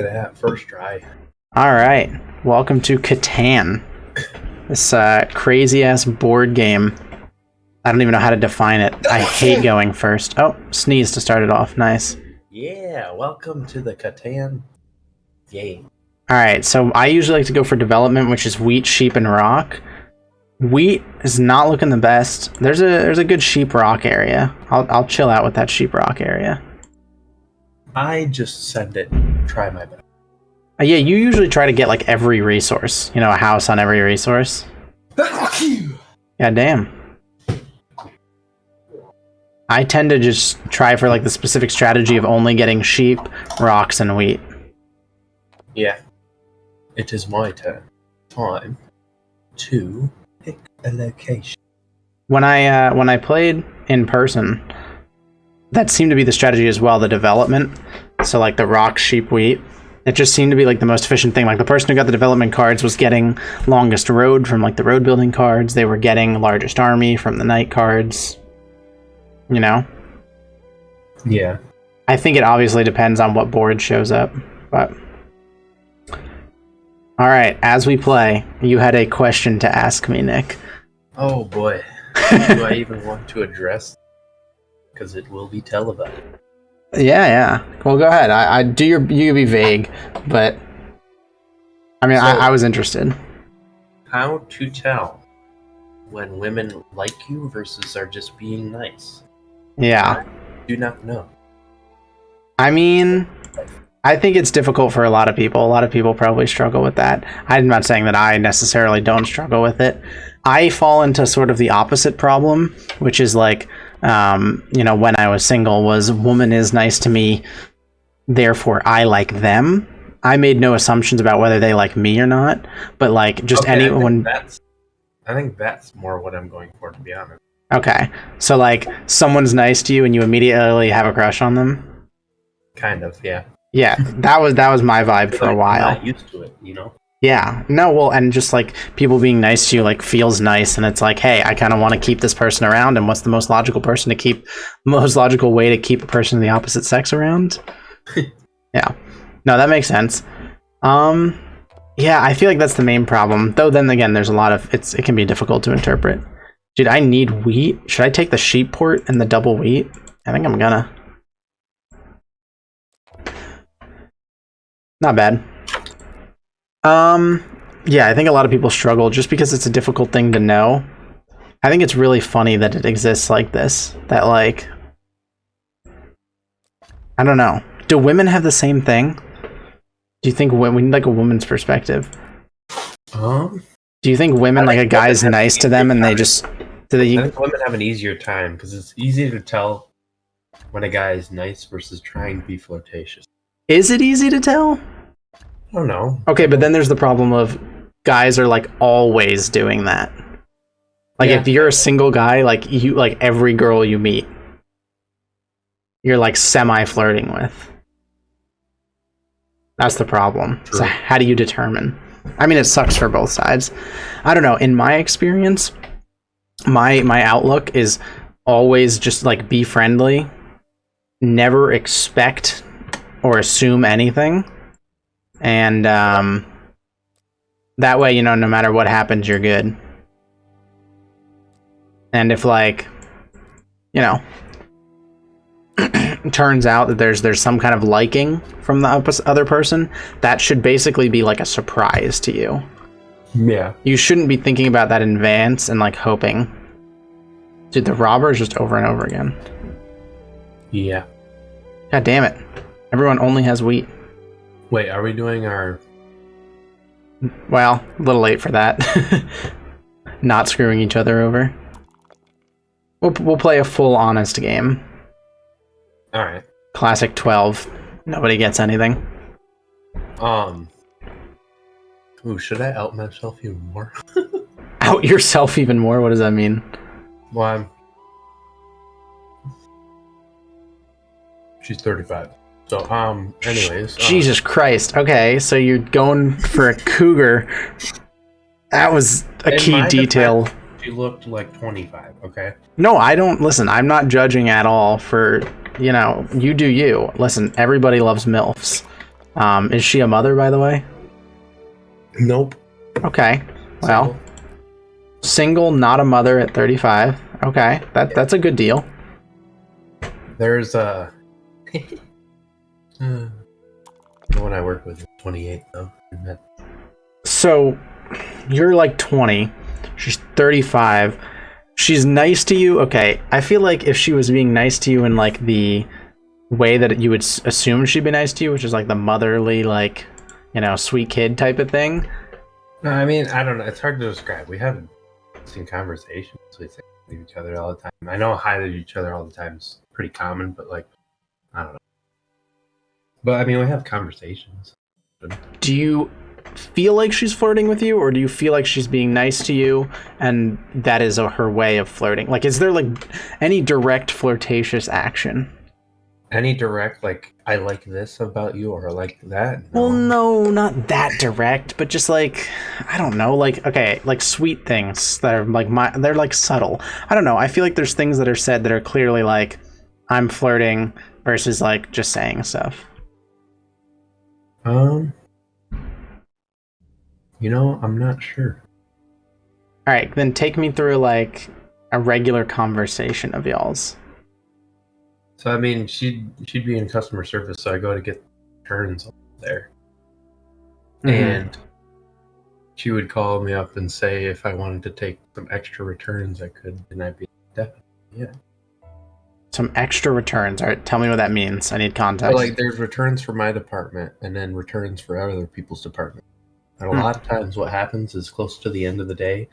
That first try. All right, welcome to Catan. This crazy ass board game. I don't even know how to define it. I hate going first. Oh, sneeze to start it off. Nice. Yeah, welcome to the Catan game. All right, so I usually like to go for development, which is wheat, sheep, and rock. Wheat is not looking the best. There's a good sheep rock area. I'll chill out with that sheep rock area. I just send it. Try my best. Yeah, you usually try to get like every resource. You know, a house on every resource. God damn. I tend to just try for like the specific strategy of only getting sheep, rocks, and wheat. Yeah. It is my turn. Time to pick a location. When I played in person, that seemed to be the strategy as well, the development. So like the rock, sheep, wheat. It just seemed to be like the most efficient thing. Like the person who got the development cards was getting longest road from like the road building cards. They were getting largest army from the night cards. You know? Yeah. I think it obviously depends on what board shows up, but... Alright, as we play, you had a question to ask me, Nick. Oh boy. Do I even want to address? Because it will be televised. Yeah. Well, go ahead. I do you be vague, but I mean, so, I was interested. How to tell when women like you versus are just being nice? Yeah. I do not know. I mean, I think it's difficult for a lot of people. A lot of people probably struggle with that. I'm not saying that I necessarily don't struggle with it. I fall into sort of the opposite problem, which is like, you know, when I was single, was woman is nice to me, therefore I like them. I made no assumptions about whether they like me or not, but like just okay, anyone. I think that's more what I'm going for, to be honest. Okay, so like someone's nice to you and you immediately have a crush on them. Kind of, yeah. Yeah, that was my vibe for a while. I'm not used to it, you know. Yeah, no, well, and just like people being nice to you, like feels nice, and it's like, hey, I kind of want to keep this person around, and what's the most logical way to keep a person of the opposite sex around? Yeah, no, that makes sense. Yeah, I feel like that's the main problem. Though then again, there's a lot of it can be difficult to interpret. Dude, I need wheat. Should I take the sheep port and the double wheat? I think I'm gonna. Not bad. Yeah, I think a lot of people struggle just because it's a difficult thing to know. I think it's really funny that it exists like this. That like, I don't know. Do women have the same thing? Do you think we need like a woman's perspective? Do you think women, like a guy's nice to them and they just... I think women have an easier time because it's easier to tell when a guy is nice versus trying to be flirtatious. Is it easy to tell? I don't know. Okay, but then there's the problem of guys are like always doing that. Like if you're a single guy, like every girl you meet, you're like semi-flirting with. That's the problem. True. So how do you determine? I mean, it sucks for both sides. I don't know. In my experience, my outlook is always just like be friendly, never expect or assume anything. And that way, you know, no matter what happens, you're good. And if, like, you know, it turns out that there's some kind of liking from the other person, that should basically be like a surprise to you. Yeah. You shouldn't be thinking about that in advance and like hoping. Dude, the robber is just over and over again. Yeah. God damn it. Everyone only has wheat. Wait, are we doing our... Well, a little late for that. Not screwing each other over. We'll play a full honest game. Alright. Classic 12. Nobody gets anything. Ooh, should I out myself even more? Out yourself even more? What does that mean? Well, she's 35. So, anyways. Jesus Christ. Okay, so you're going for a cougar. That was a key detail. She looked like 25, okay? No, I don't. Listen, I'm not judging at all for, you know, you do you. Listen, everybody loves MILFs. Is she a mother, by the way? Nope. Okay. Well, Single. single, not a mother at 35. Okay, that's a good deal. There's a the one I work with is 28 though. So you're like 20. She's 35. She's nice to you. Okay, I feel like if she was being nice to you in like the way that you would assume she'd be nice to you, which is like the motherly, like, sweet kid type of thing. No, I mean, I don't know. It's hard to describe. We have interesting conversations. We say to each other all the time. I know hi to each other all the time is pretty common, but like, I don't know. But I mean, we have conversations. Do you feel like she's flirting with you, or do you feel like she's being nice to you and that is her way of flirting? Like, is there like any direct flirtatious action? Any direct, like, I like this about you or like that? Well, no, not that direct, but just like, I don't know, like, okay, like sweet things that are like they're like subtle. I don't know. I feel like there's things that are said that are clearly like, I'm flirting versus like just saying stuff. I'm not sure. All right, then take me through like a regular conversation of y'all's. So I mean, she'd be in customer service, so I go to get turns there, and she would call me up and say if I wanted to take some extra returns, I could, and I'd be definitely yeah. Some extra returns. All right, tell me what that means. I need context. So like, there's returns for my department, and then returns for other people's department. And a lot of times, what happens is close to the end of the day,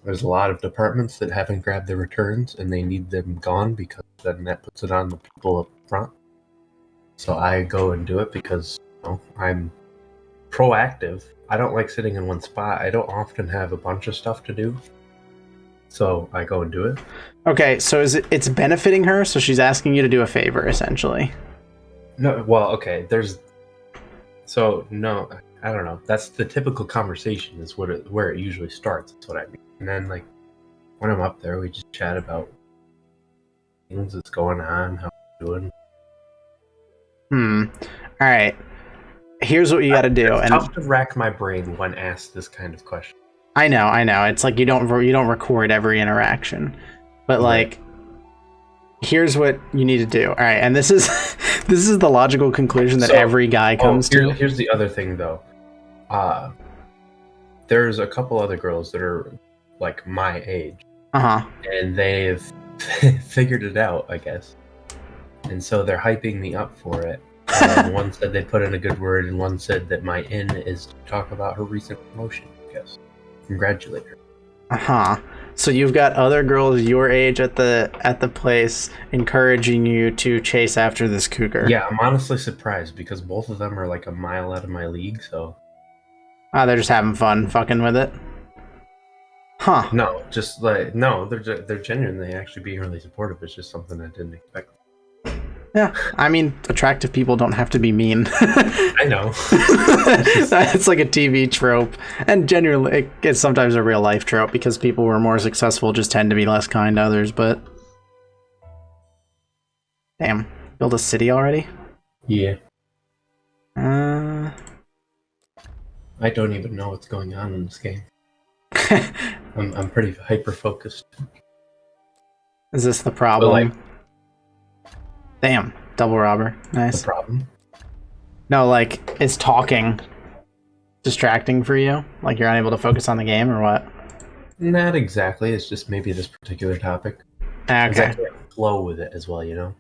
there's a lot of departments that haven't grabbed their returns, and they need them gone because then that puts it on the people up front. So I go and do it because I'm proactive. I don't like sitting in one spot. I don't often have a bunch of stuff to do, so I go and do it. Okay, so it's benefiting her, so she's asking you to do a favor, essentially. No, well, okay. No, I don't know. That's the typical conversation. Is where it usually starts. That's what I mean. And then like when I'm up there, we just chat about things that's going on, how we're doing. All right. Here's what you got to do. It's tough to rack my brain when asked this kind of question. I know. It's like you don't record every interaction, but like, here's what you need to do. All right, and this is the logical conclusion that every guy comes to. Here's the other thing, though. There's a couple other girls that are like my age, and they've figured it out, I guess, and so they're hyping me up for it. And one said they put in a good word, and one said that my in is to talk about her recent promotion. I guess. Congratulate her. So you've got other girls your age at the place encouraging you to chase after this cougar. Yeah, I'm honestly surprised because both of them are like a mile out of my league, so. They're just having fun, fucking with it. No, just like they're genuinely actually being really supportive. It's just something I didn't expect. Yeah, I mean, attractive people don't have to be mean. I know. It's like a TV trope, and genuinely, it's sometimes a real life trope because people who are more successful just tend to be less kind to others. But damn, build a city already? Yeah. I don't even know what's going on in this game. I'm pretty hyper focused. Is this the problem? Damn, double robber. Nice. The problem? No, like, is talking distracting for you? Like, you're unable to focus on the game, or what? Not exactly. It's just maybe this particular topic. Okay. I can't flow with it as well, I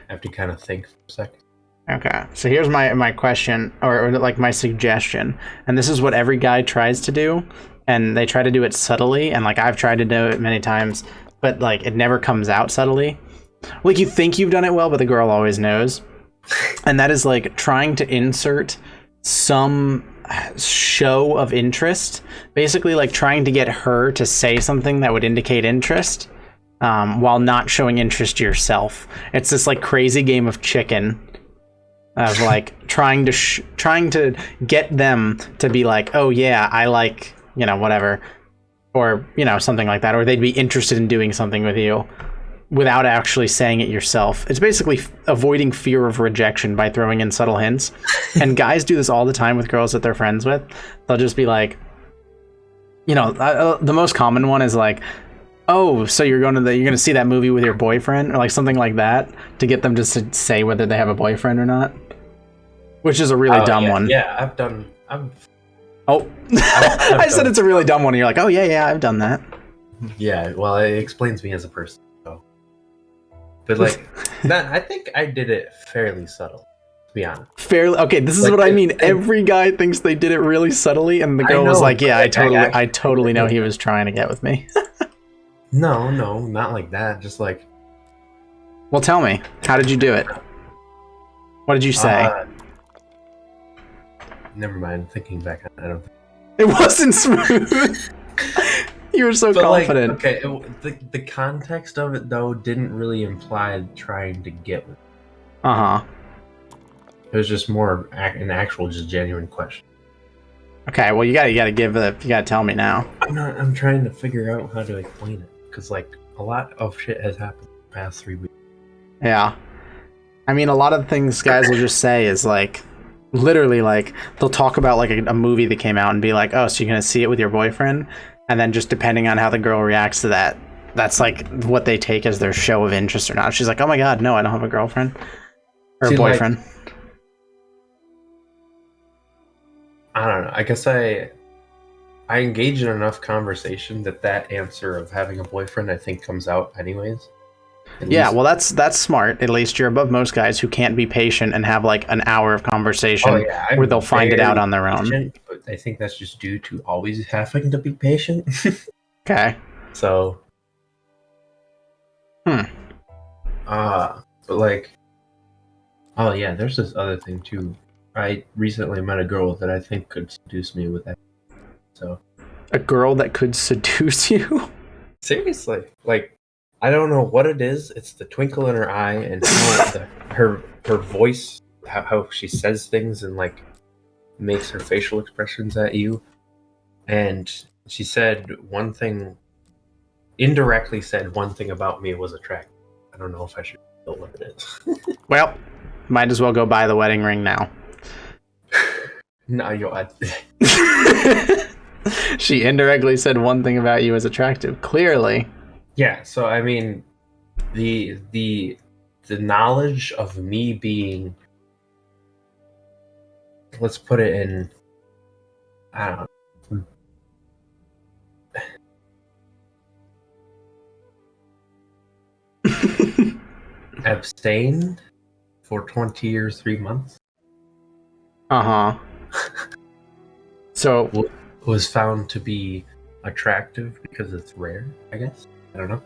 have to kind of think for a second. Okay, so here's my question, or like my suggestion, and this is what every guy tries to do, and they try to do it subtly, and like I've tried to do it many times, but like it never comes out subtly. Like, you think you've done it well, but the girl always knows. And that is like trying to insert some show of interest, basically like trying to get her to say something that would indicate interest, while not showing interest yourself. It's this like crazy game of chicken of like trying to get them to be like, oh yeah, I like, whatever, or something like that, or they'd be interested in doing something with you. without actually saying it yourself. It's basically avoiding fear of rejection by throwing in subtle hints. And guys do this all the time with girls that they're friends with. They'll just be like, the most common one is like, oh, so you're going to see that movie with your boyfriend, or like something like that, to get them just to say whether they have a boyfriend or not, which is a really dumb one. Yeah, I've I said it's a really dumb one, and you're like, oh yeah, I've done that. Yeah, well, it explains me as a person. So. But like, I think I did it fairly subtle, to be honest. Fairly, okay. This is what I mean. Every guy thinks they did it really subtly, and the girl was like, "Yeah, I totally know he was trying to get with me." No, not like that. Just like, well, tell me, how did you do it? What did you say? Never mind. Thinking back, I don't think it wasn't smooth. You were so confident. Like, okay, the context of it though didn't really imply trying to get with. It was just more an actual, just genuine question. Okay, well, you gotta tell me now. I'm trying to figure out how to explain it because like a lot of shit has happened in the past 3 weeks. Yeah, I mean, a lot of things guys will just say is like, literally, like they'll talk about like a movie that came out and be like, oh, so you're gonna see it with your boyfriend, and then just depending on how the girl reacts to that, that's like what they take as their show of interest or not. She's like, oh my god, no, I don't have a girlfriend or a boyfriend. Like, I don't know. I guess I engage in enough conversation that answer of having a boyfriend, I think, comes out anyways. Yeah, well, that's smart. At least you're above most guys who can't be patient and have like an hour of conversation where they'll find it out on their own. But I think that's just due to always having to be patient. Okay. So. But like, oh yeah, there's this other thing too. I recently met a girl that I think could seduce me with that. So. A girl that could seduce you? Seriously, like. I don't know what it is. It's the twinkle in her eye and her voice, how she says things and like makes her facial expressions at you. And she said one thing, indirectly said one thing about me was attractive. I don't know if I should know what it is. Well, might as well go buy the wedding ring now. No, She indirectly said one thing about you was attractive. Clearly. Yeah, so I mean, the knowledge of me being, let's put it in, I don't know, abstained for 20 years, 3 months. So was found to be attractive because it's rare, I guess. I don't know.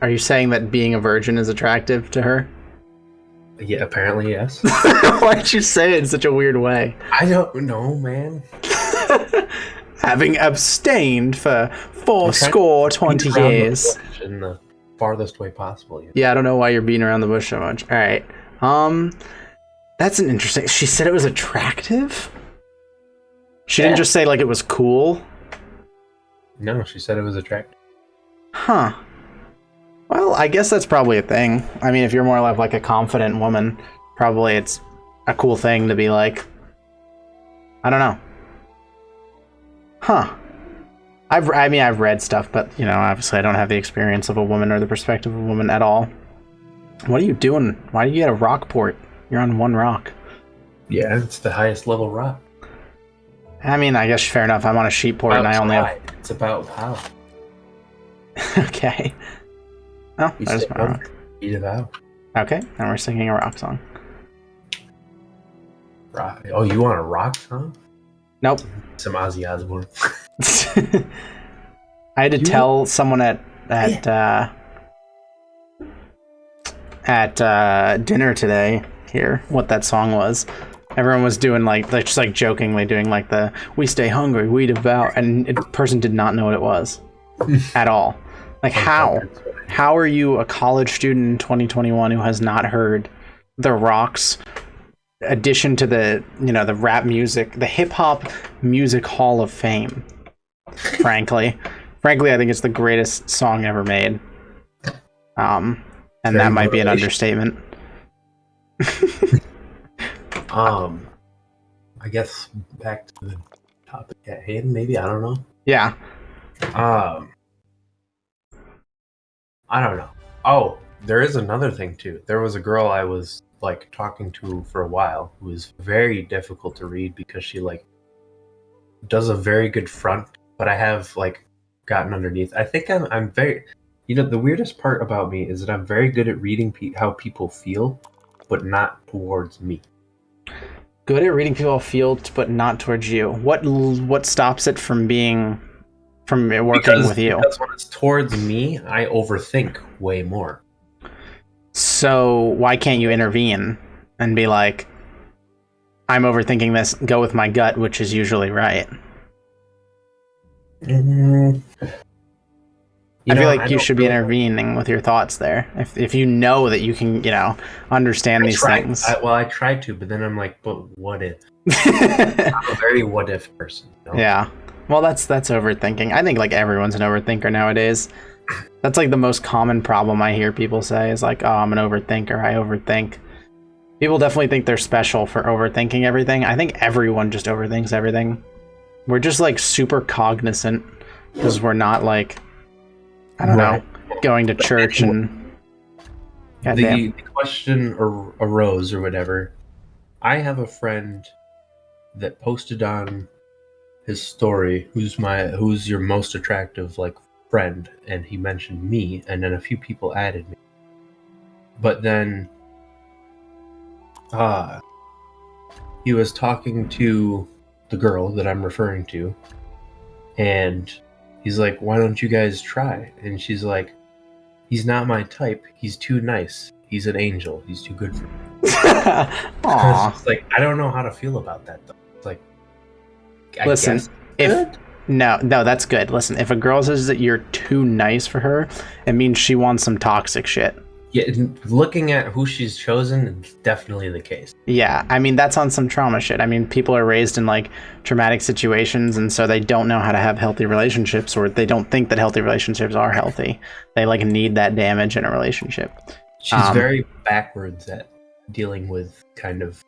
Are you saying that being a virgin is attractive to her? Yeah, apparently yes. Why'd you say it in such a weird way? I don't know, man. Having abstained for 20 years. In the farthest way possible. Yeah, I don't know why you're beating around the bush so much. All right. That's an interesting... She said it was attractive? She didn't just say like it was cool? No, she said it was attractive. Huh. Well, I guess that's probably a thing. I mean, if you're more like a confident woman, probably it's a cool thing to be like. I don't know. Huh. I've read stuff, but obviously I don't have the experience of a woman or the perspective of a woman at all. What are you doing? Why do you get a rock port? You're on one rock. Yeah, it's the highest level rock. I mean, I guess fair enough. I'm on a sheep port and I only have. It's about how. Okay. Oh, there's my rock. Beat it out. Okay, now we're singing a rock song. Rock. Oh, you want a rock song? Nope. Some Ozzy Osbourne. I had to tell someone at dinner today here what that song was. Everyone was doing just jokingly doing like the "We stay hungry, we devour," and the person did not know what it was at all. Like how are you a college student in 2021 who has not heard the Rock's addition to the the rap music, the hip hop music Hall of Fame? Frankly, I think it's the greatest song ever made. And Very that might be an motivation. understatement. I guess back to the topic at hand, maybe, I don't know. Yeah. I don't know. Oh, there is another thing too. There was a girl I was like talking to for a while who was very difficult to read because she like does a very good front, but I have like gotten underneath. I think I'm very, the weirdest part about me is that I'm very good at reading how people feel, but not towards me. Good at reading people feel, but not towards you. What stops it from working with you? Because when it's towards me, I overthink way more. So why can't you intervene and be like, I'm overthinking this, go with my gut, which is usually right? I feel like you should be intervening with your thoughts there. If you know that you can, understand these things. I tried to, but then I'm like, but what if? I'm a very what if person. Yeah. Well, that's overthinking. I think like everyone's an overthinker nowadays. That's like the most common problem I hear people say is like, oh, I'm an overthinker. I overthink. People definitely think they're special for overthinking everything. I think everyone just overthinks everything. We're just like super cognizant because we're not like, I don't know, going to church and... The question arose or whatever. I have a friend that posted on his story, who's your most attractive like friend, and he mentioned me, and then a few people added me. But then he was talking to the girl that I'm referring to, and he's like, why don't you guys try? And she's like, he's not my type. He's too nice. He's an angel. He's too good for me. It's like, I don't know how to feel about that though. It's like, listen, no, that's good. Listen, if a girl says that you're too nice for her, it means she wants some toxic shit. Yeah, looking at who she's chosen, it's definitely the case. Yeah, I mean, that's on some trauma shit. I mean, people are raised in like traumatic situations, and so they don't know how to have healthy relationships, or they don't think that healthy relationships are healthy. They like need that damage in a relationship. She's very backwards at dealing with kind of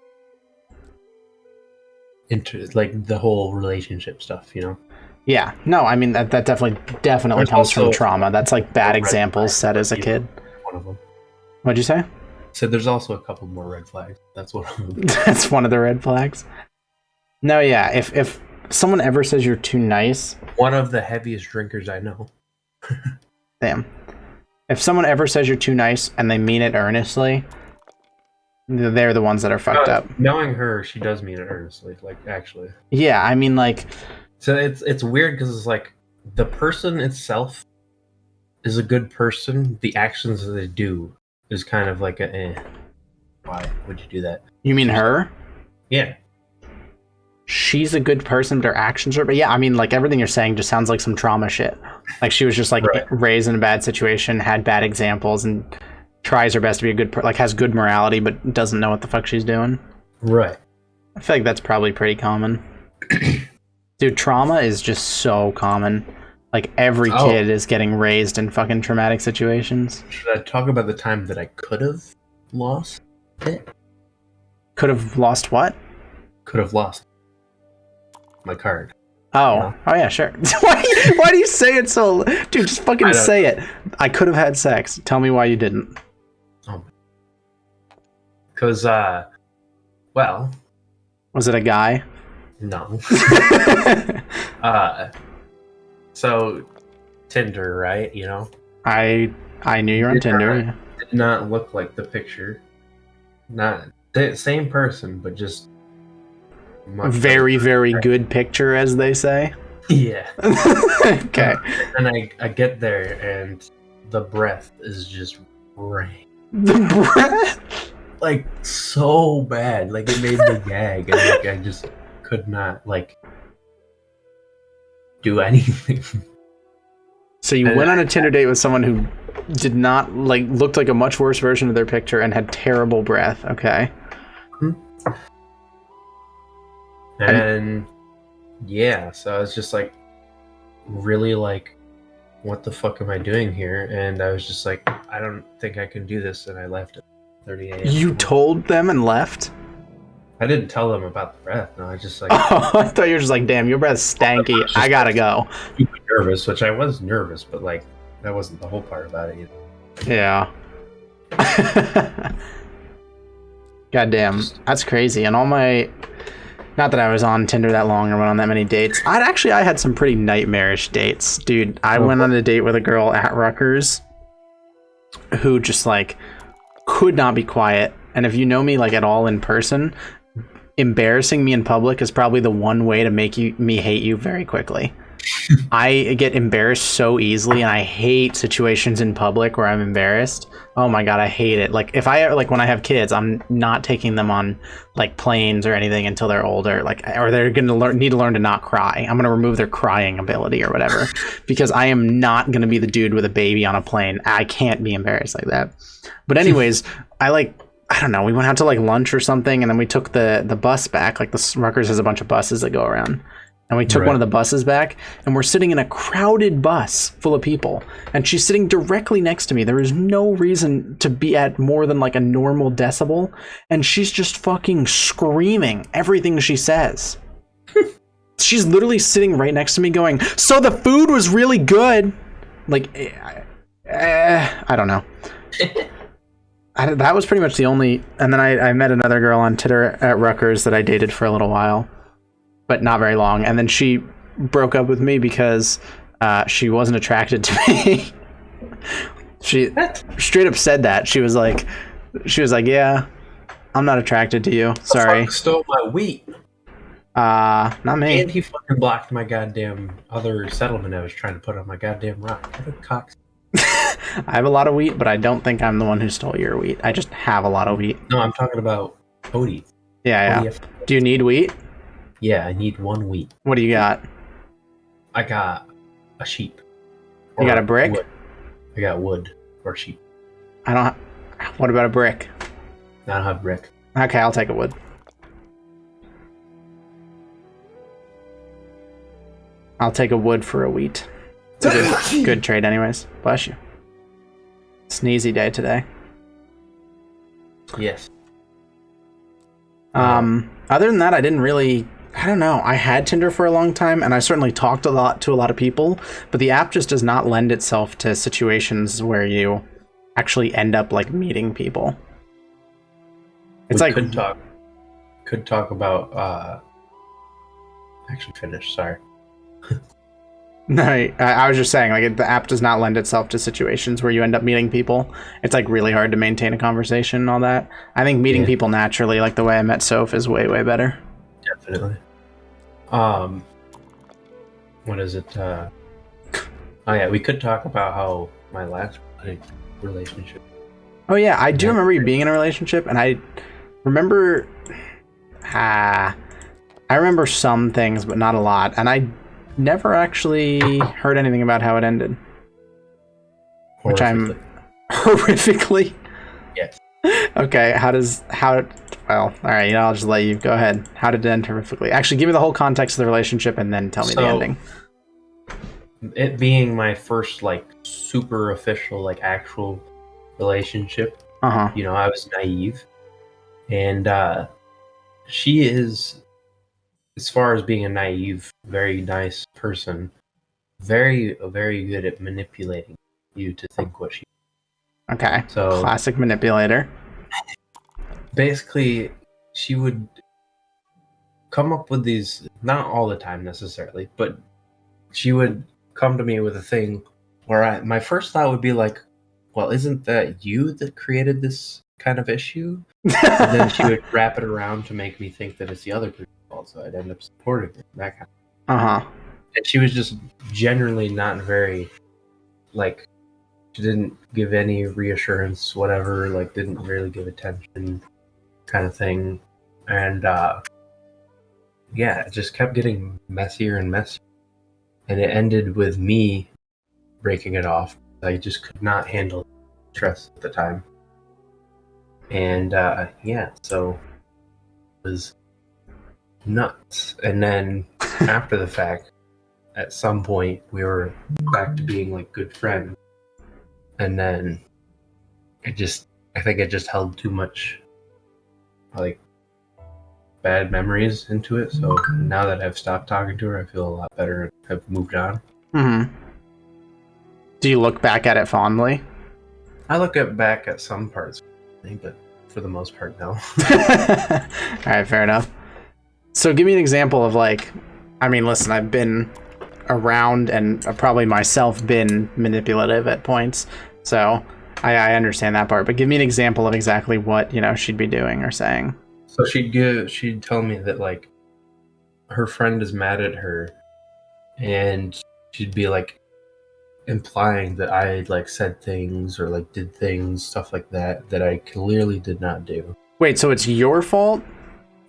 like the whole relationship stuff, Yeah, no, I mean that definitely comes from trauma. That's like bad examples set as a kid. One of them. What'd you say? So there's also a couple more red flags. That's one of them. That's one of the red flags. No, yeah. If someone ever says you're too nice, one of the heaviest drinkers I know. Damn. If someone ever says you're too nice and they mean it earnestly, they're the ones that are fucked up. Knowing her, she does mean it earnestly. Like actually. Yeah, I mean like. So it's weird because it's like the person itself is a good person. The actions that they do is kind of like why would you do that? You mean her? Yeah. She's a good person, but her actions are... But yeah, I mean, like, everything you're saying just sounds like some trauma shit. Like, she was just, like, raised in a bad situation, had bad examples, and tries her best to be a good... like, has good morality, but doesn't know what the fuck she's doing. Right. I feel like that's probably pretty common. Dude, trauma is just so common. Like, every kid is getting raised in fucking traumatic situations. Should I talk about the time that I could have lost it? Could have lost what? Could have lost my card. Oh, oh yeah, sure. Why do you say it so... Dude, just fucking say it. I could have had sex. Tell me why you didn't. Oh. Because, well... Was it a guy? No. So, Tinder, right? I knew you were on Tinder. Did not look like the picture. Not the same person, but just... very, very good picture, as they say. Yeah. Okay. And I get there, and the breath is just rain. The breath? Like, so bad. Like, it made me gag. And, like, I just could not, like, do anything. So you went on a Tinder date with someone who did not, like, looked like a much worse version of their picture and had terrible breath. Okay. And yeah, so I was just like, really like, what the fuck am I doing here? And I was just like, I don't think I can do this, and I left at 30 a.m. You told them and left? I didn't tell them about the breath. No, I just like. Oh, I thought you were just like, damn, your breath's stanky. I gotta go. Super nervous, which I was nervous, but like that wasn't the whole part about it either. Yeah. Goddamn, that's crazy. And all my, not that I was on Tinder that long or went on that many dates. I had some pretty nightmarish dates, dude. I went on a date with a girl at Rutgers who just like could not be quiet. And if you know me like at all in person, embarrassing me in public is probably the one way to make me hate you very quickly. I get embarrassed so easily, and I hate situations in public where I'm embarrassed. Oh my god, I hate it. Like if I like when I have kids, I'm not taking them on like planes or anything until they're older, like, or they're gonna need to learn to not cry. I'm gonna remove their crying ability or whatever, because I am not gonna be the dude with a baby on a plane. I can't be embarrassed like that. But anyways, I don't know, we went out to like lunch or something, and then we took the bus back. Like the Rutgers has a bunch of buses that go around. And we took one of the buses back, and we're sitting in a crowded bus full of people. And she's sitting directly next to me. There is no reason to be at more than like a normal decibel. And she's just fucking screaming everything she says. She's literally sitting right next to me going, so the food was really good. Like, I don't know. That was pretty much the only... And then I met another girl on Tinder at Rutgers that I dated for a little while. But not very long, and then she broke up with me because she wasn't attracted to me. She straight up said that. She was like, yeah, I'm not attracted to you. Sorry. Stole my wheat. Not me. And he fucking blocked my goddamn other settlement I was trying to put on my goddamn rock. What a cock. I have a lot of wheat, but I don't think I'm the one who stole your wheat. I just have a lot of wheat. No, I'm talking about Odie. Yeah. Do you need wheat? Yeah, I need 1 wheat. What do you got? I got a sheep. You got a brick? Wood. I got wood or sheep. What about a brick? I don't have brick. Okay, I'll take a wood. I'll take a wood for a wheat. It's a good trade anyways. Bless you. Sneezy day today. Yes. Other than that, I don't know. I had Tinder for a long time, and I certainly talked to a lot of people, but the app just does not lend itself to situations where you actually end up like meeting people. It's like could talk about actually finish, sorry. No, I was just saying, like, the app does not lend itself to situations where you end up meeting people. It's like really hard to maintain a conversation and all that. I think meeting people naturally, like the way I met Soph, is way better. Definitely. What is it? Oh yeah, we could talk about how my last relationship. Oh yeah, I do remember you being in a relationship, and I remember some things, but not a lot, and I never actually heard anything about how it ended. Which I'm horrifically. Yes. Okay, well, all right, I'll just let you go ahead. How did it end horrifically? Actually, give me the whole context of the relationship and then tell me the ending. It being my first like super official like actual relationship. You know, I was naive, and she is, as far as being a naive, very nice person, very good at manipulating you to think what she. Okay. So classic manipulator. Basically, she would come up with these, not all the time necessarily, but she would come to me with a thing where my first thought would be like, well, isn't that you that created this kind of issue? And then she would wrap it around to make me think that it's the other person's fault, so I'd end up supporting it, that kind of thing. And she was just generally not very, like, she didn't give any reassurance, whatever, like, didn't really give attention, kind of thing. And, yeah, it just kept getting messier and messier. And it ended with me breaking it off. I just could not handle stress at the time. And, yeah, so it was nuts. And then after the fact, at some point, we were back to being, like, good friends. And then I think I just held too much like bad memories into it. So now that I've stopped talking to her, I feel a lot better and have moved on. Mm-hmm. Do you look back at it fondly? I look back at some parts, but for the most part, no. All right, fair enough. So give me an example of like, I mean, listen, I've been around and probably myself been manipulative at points. So I understand that part, but give me an example of exactly what, she'd be doing or saying. So she'd tell me that like her friend is mad at her, and she'd be like implying that I like said things or like did things, stuff like that I clearly did not do. Wait, so it's your fault?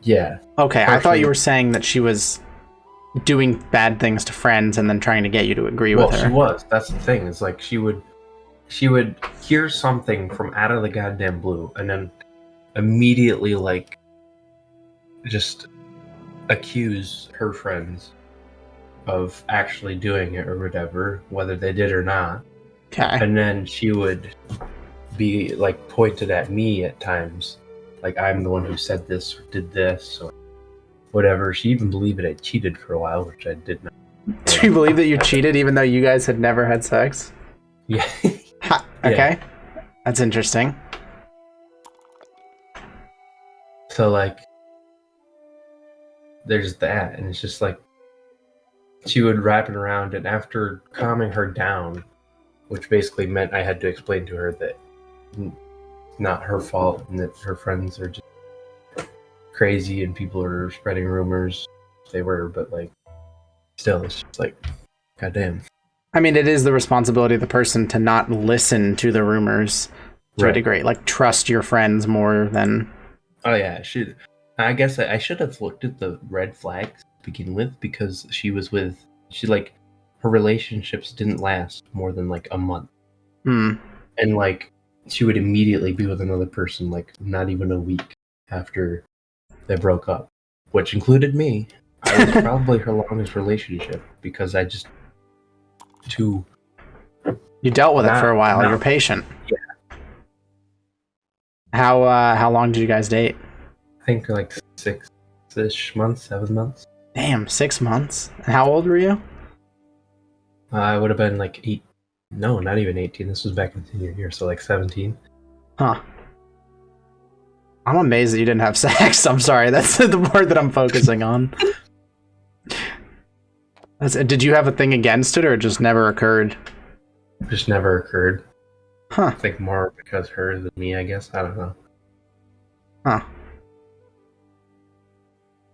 Yeah. Okay, Partially. I thought you were saying that she was doing bad things to friends and then trying to get you to agree with her. Well, she was. That's the thing. It's like she would hear something from out of the goddamn blue and then immediately like just accuse her friends of actually doing it or whatever, whether they did or not. Okay. And then she would be like pointed at me at times, like I'm the one who said this or did this or whatever. She even believed that I cheated for a while, which I did not. Do you believe that you cheated even though you guys had never had sex? Yeah. Okay. Yeah. That's interesting. So like there's that, and it's just like she would wrap it around, and after calming her down, which basically meant I had to explain to her that it's not her fault and that her friends are just crazy and people are spreading rumors. They were, but like still, it's just like, goddamn. I mean, it is the responsibility of the person to not listen to the rumors to a degree. Like, trust your friends more than... Oh, yeah, I guess I should have looked at the red flags to begin with, because her relationships didn't last more than like a month. Hmm. And like, she would immediately be with another person, like not even a week after they broke up, which included me. I was probably her longest relationship because I just... You dealt with it for a while. You're patient. Yeah. How long did you guys date? I think like 6-ish months, 7 months. Damn, 6 months. How old were you? I would have been like 8. No, not even 18. This was back in senior year, so like 17. Huh. I'm amazed that you didn't have sex. I'm sorry. That's the part that I'm focusing on. Did you have a thing against it, or it just never occurred? Just never occurred. Huh. I think more because her than me, I guess. I don't know. Huh.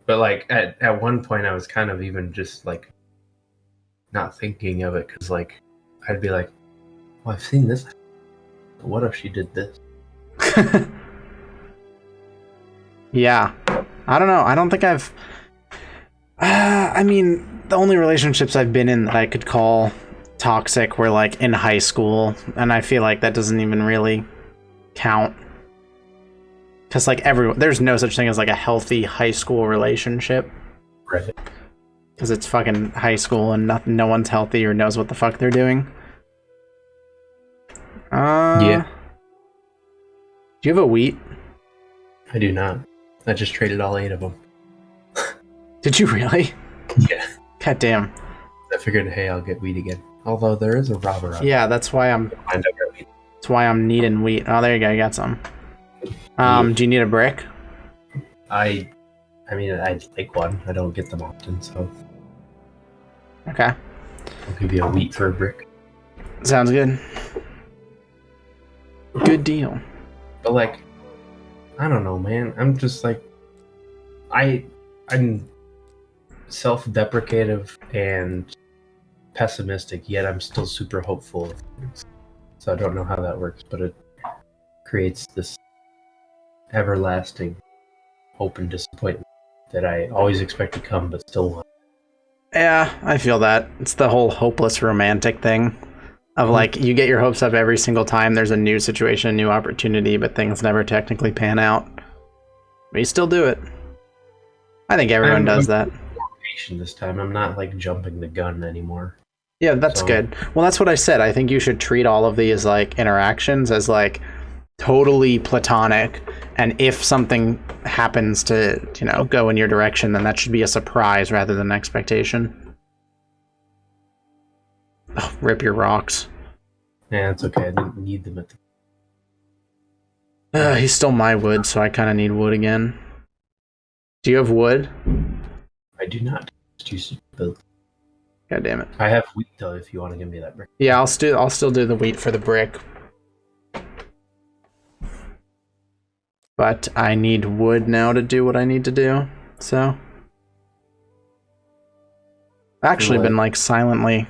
But like at one point, I was kind of even just like not thinking of it, because like I'd be like, "Oh, I've seen this. What if she did this?" Yeah. I don't know. I don't think I've... I mean, the only relationships I've been in that I could call toxic were like in high school, and I feel like that doesn't even really count. Because like there's no such thing as like a healthy high school relationship. Right. Because it's fucking high school and no one's healthy or knows what the fuck they're doing. Yeah. Do you have a wheat? I do not. I just traded all 8 of them. Did you really? Yeah. God damn. I figured, hey, I'll get wheat again. Although there is a robber out. Yeah, that's why I'm needing wheat. Oh, there you go. You got some. Do you need a brick? I mean, I'd like one. I don't get them often, so. Okay. I'll give you a wheat for a brick. Sounds good. Good deal. But like, I don't know, man. I'm just like, I'm self-deprecative and pessimistic, yet I'm still super hopeful. So I don't know how that works, but it creates this everlasting hope and disappointment that I always expect to come, but still want. Yeah, I feel that. It's the whole hopeless romantic thing of like, you get your hopes up every single time there's a new situation, a new opportunity, but things never technically pan out. But you still do it. I think everyone does that. This time I'm not like jumping the gun anymore. Yeah, that's good. Well, that's what I said. I think you should treat all of these like interactions as like, totally platonic, and if something happens to, go in your direction, then that should be a surprise rather than an expectation. Oh, rip your rocks. Yeah, it's okay. I didn't need them at the... He stole my wood, so I kind of need wood again. Do you have wood? I do not. Just use to build. God damn it. I have wheat though. If you want to give me that brick. Yeah, I'll still do the wheat for the brick. But I need wood now to do what I need to do. So I've actually been like silently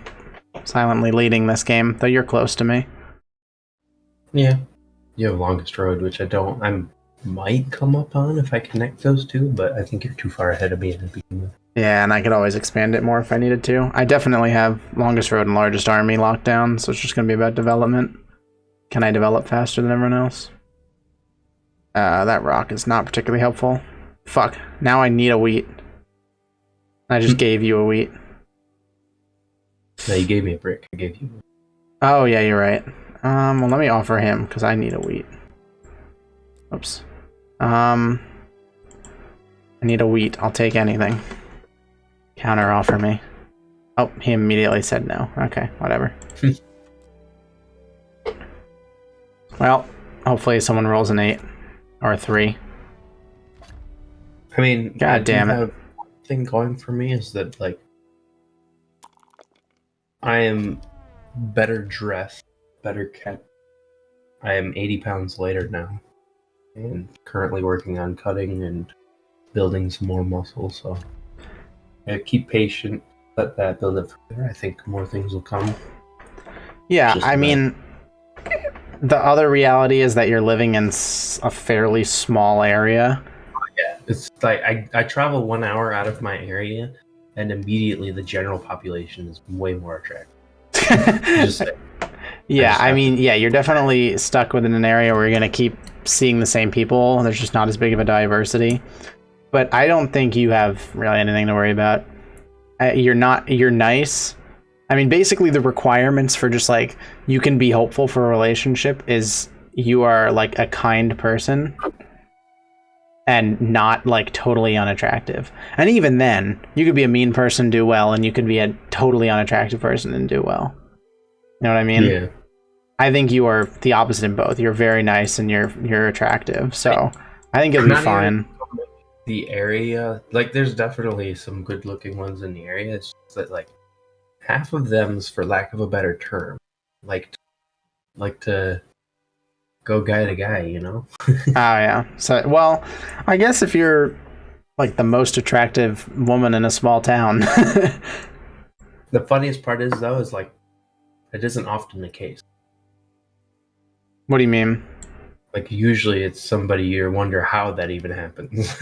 leading this game, though you're close to me. Yeah. You have longest road, which I don't. I might come up on if I connect those two, but I think you're too far ahead of me to begin with. Yeah, and I could always expand it more if I needed to. I definitely have longest road and largest army locked down, so it's just going to be about development. Can I develop faster than everyone else? That rock is not particularly helpful. Fuck. Now I need a wheat. I just gave you a wheat. No, you gave me a brick. I gave you. Oh, yeah, you're right. Well, let me offer him, because I need a wheat. Oops. I need a wheat. I'll take anything. Counter offer me. Oh, he immediately said no. Okay, whatever. Well, hopefully someone rolls an 8 or a 3. I mean, God damn it. One thing going for me is that like I am better dressed, better kept. I am 80 pounds lighter now, and currently working on cutting and building some more muscle. So keep patient, let that build up further. I think more things will come. Yeah, I mean, the other reality is that you're living in a fairly small area. Yeah, it's like I travel 1 hour out of my area, and immediately the general population is way more attractive. Just saying. Yeah, I mean, yeah, you're definitely stuck within an area where you're going to keep seeing the same people. There's just not as big of a diversity. But I don't think you have really anything to worry about. You're nice. I mean, basically the requirements for just like, you can be hopeful for a relationship is you are like a kind person and not like totally unattractive. And even then, you could be a mean person, do well, and you could be a totally unattractive person and do well. You know what I mean? Yeah. I think you are the opposite in both. You're very nice and you're attractive. So I think you'll be fine. The area, like, there's definitely some good-looking ones in the area. It's just that, like, half of them's, for lack of a better term, like to go guy to guy, you know? Oh yeah. So, well, I guess if you're like the most attractive woman in a small town. The funniest part is, though, is like it isn't often the case. What do you mean? Like, usually it's somebody you wonder how that even happens.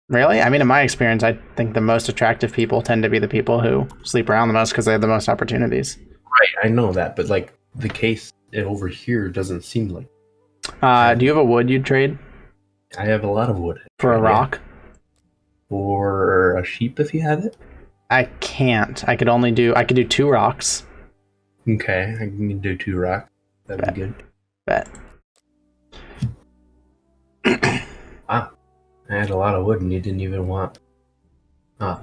Really? I mean, in my experience, I think the most attractive people tend to be the people who sleep around the most because they have the most opportunities. Right, I know that, but like the case over here doesn't seem like. Do you have a wood you'd trade? I have a lot of wood. For a rock? For a sheep, if you have it? I can't. I could do 2 rocks. Okay, I can do 2 rocks. That'd be good. Bet. Wow. I had a lot of wood and you didn't even want... You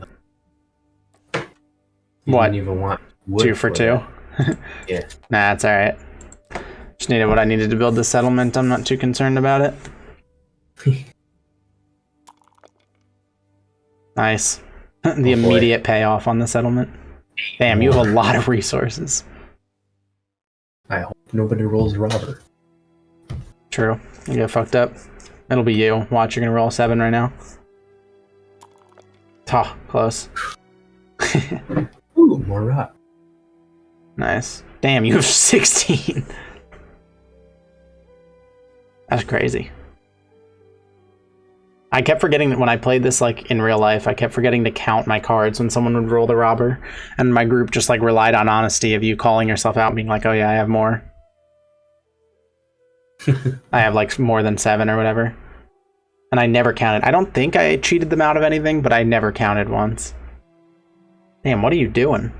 What? didn't even want wood 2 for 2? Yeah. Nah, it's alright. Just needed what I needed to build the settlement. I'm not too concerned about it. Nice. The immediate payoff on the settlement. Damn, you have a lot of resources. I hope nobody rolls robber. True. You get fucked up. It'll be you. Watch, you're gonna roll 7 right now. Oh, close. Ooh, more rock. Nice. Damn, you have 16. That's crazy. I kept forgetting that when I played this like in real life, I kept forgetting to count my cards when someone would roll the robber, and my group just like relied on honesty of you calling yourself out and being like, oh yeah, I have more. I have like more than 7 or whatever. And I never counted. I don't think I cheated them out of anything, but I never counted once. Damn, what are you doing?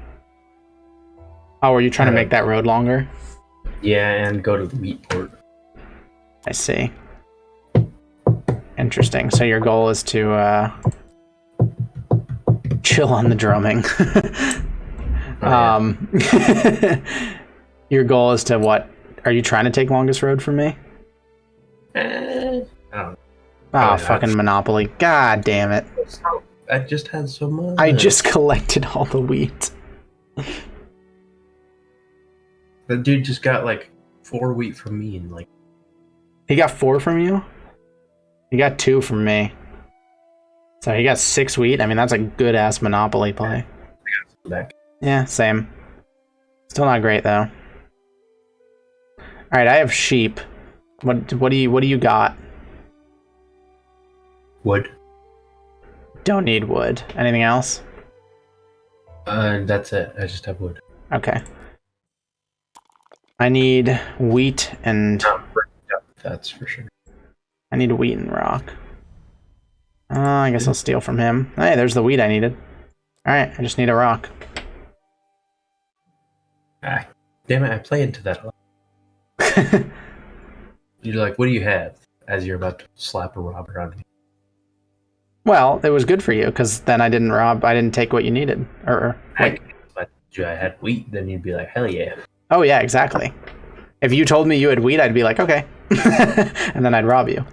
Oh, are you trying to make that road longer? Yeah, and go to the wheat port. I see. Interesting. So your goal is to chill on the drumming. Your goal is to what? Are you trying to take longest road from me? I don't know. Oh, fucking Monopoly. God damn it. I just had so much. I just collected all the wheat. The dude just got like 4 wheat from me and like. He got 4 from you? He got 2 from me. So he got 6 wheat. I mean, that's a good ass Monopoly play. I got some back. Yeah, same. Still not great though. All right, I have sheep. What do you got? Wood. Don't need wood. Anything else? That's it. I just have wood. Okay. I need wheat and. That's for sure. I need wheat and rock. I guess I'll steal from him. Hey, there's the wheat I needed. All right, I just need a rock. Ah, damn it! I play into that a lot. You're like, what do you have? As you're about to slap a robber on me. Well, it was good for you because then I didn't take what you needed. Or like, But if I had wheat, then you'd be like, hell yeah. Oh yeah, exactly. If you told me you had wheat, I'd be like, okay, and then I'd rob you.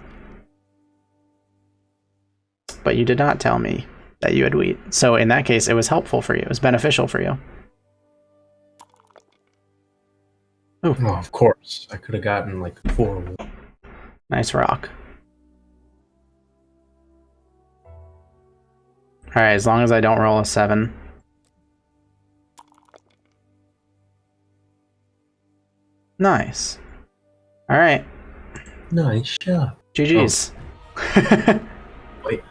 But you did not tell me that you had wheat. So in that case, it was helpful for you. It was beneficial for you. Ooh. Oh, of course. I could have gotten like 4. Nice rock. All right, as long as I don't roll a 7. Nice. All right. Nice shot. GG's. Oh. Wait.